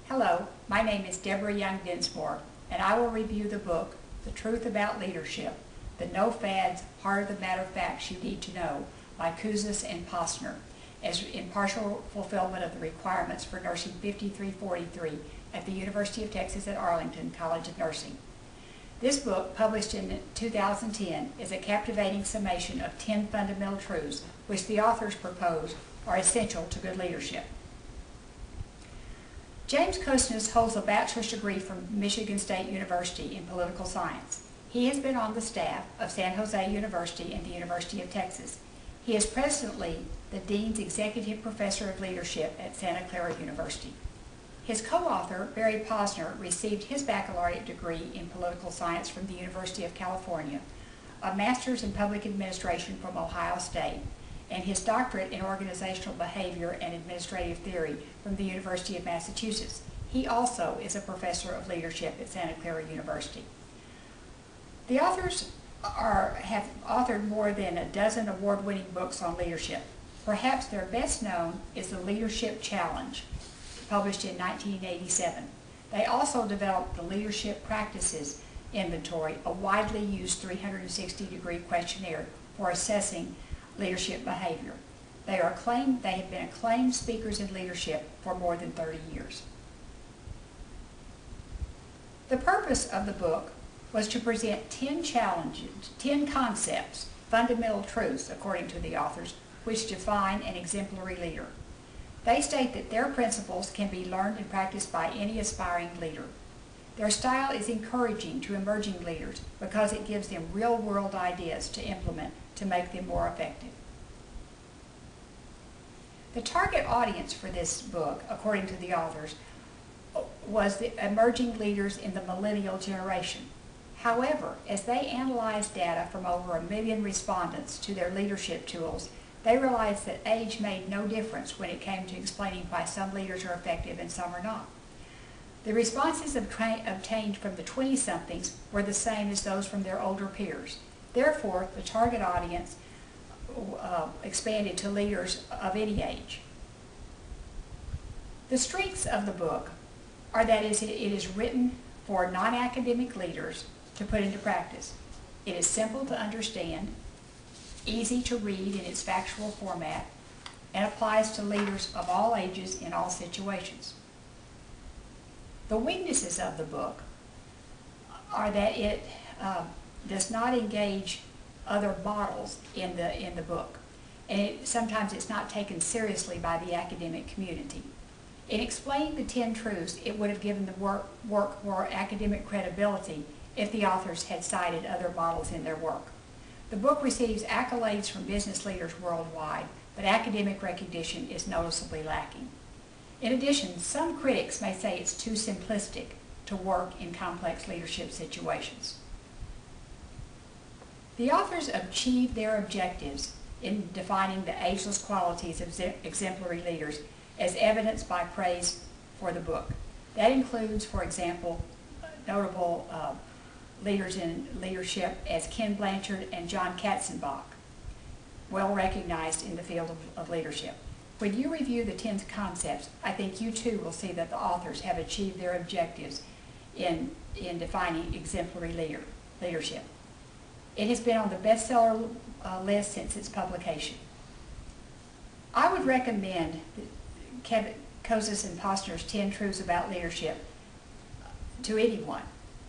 Hello, my name is Deborah Young Dinsmore, and I will review the book, The Truth About Leadership, the No Fads, Heart of the Matter Facts You Need to Know by Kouzes and Posner, as in partial fulfillment of the requirements for Nursing 5343 at the University of Texas at Arlington College of Nursing. This book, published in 2010, is a captivating summation of 10 fundamental truths which the authors propose are essential to good leadership. James Kouzes holds a bachelor's degree from Michigan State University in political science. He has been on the staff of San Jose University and the University of Texas. He is presently the Dean's Executive Professor of Leadership at Santa Clara University. His co-author, Barry Posner, received his baccalaureate degree in political science from the University of California, a master's in public administration from Ohio State, and his doctorate in organizational behavior and administrative theory from the University of Massachusetts. He also is a professor of leadership at Santa Clara University. The authors have authored more than a dozen award-winning books on leadership. Perhaps their best known is The Leadership Challenge, published in 1987. They also developed the Leadership Practices Inventory, a widely used 360-degree questionnaire for assessing leadership behavior. They have been acclaimed speakers in leadership for more than 30 years. The purpose of the book was to present 10 challenges, 10 concepts, fundamental truths, according to the authors, which define an exemplary leader. They state that their principles can be learned and practiced by any aspiring leader. Their style is encouraging to emerging leaders because it gives them real-world ideas to implement to make them more effective. The target audience for this book, according to the authors, was the emerging leaders in the millennial generation. However, as they analyzed data from over 1 million respondents to their leadership tools, they realized that age made no difference when it came to explaining why some leaders are effective and some are not. The responses obtained from the 20-somethings were the same as those from their older peers. Therefore, the target audience expanded to leaders of any age. The strengths of the book are that it is written for non-academic leaders to put into practice. It is simple to understand, easy to read in its factual format, and applies to leaders of all ages in all situations. The weaknesses of the book are that it does not engage other models in the book, and sometimes it's not taken seriously by the academic community. In explaining the 10 truths, it would have given the work more academic credibility if the authors had cited other models in their work. The book receives accolades from business leaders worldwide, but academic recognition is noticeably lacking. In addition, some critics may say it's too simplistic to work in complex leadership situations. The authors achieved their objectives in defining the ageless qualities of exemplary leaders as evidenced by praise for the book. That includes, for example, notable leaders in leadership as Ken Blanchard and John Katzenbach, well recognized in the field of leadership. When you review the 10 concepts, I think you too will see that the authors have achieved their objectives in defining exemplary leadership. It has been on the bestseller list since its publication. I would recommend Kouzes and Posner's 10 Truths About Leadership to anyone.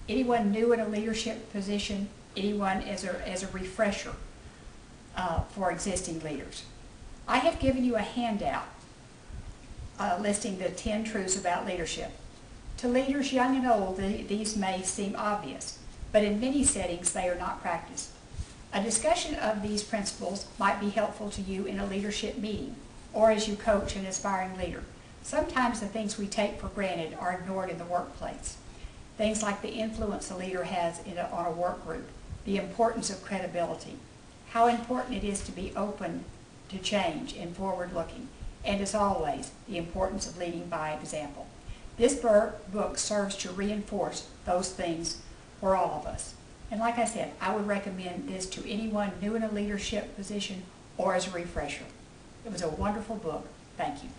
Anyone new in a leadership position, anyone as a refresher for existing leaders. I have given you a handout listing the 10 truths about leadership. To leaders young and old, these may seem obvious, but in many settings they are not practiced. A discussion of these principles might be helpful to you in a leadership meeting or as you coach an aspiring leader. Sometimes the things we take for granted are ignored in the workplace. Things like the influence a leader has on a work group, the importance of credibility, how important it is to be open to change and forward-looking, and as always, the importance of leading by example. This book serves to reinforce those things for all of us. And like I said, I would recommend this to anyone new in a leadership position or as a refresher. It was a wonderful book. Thank you.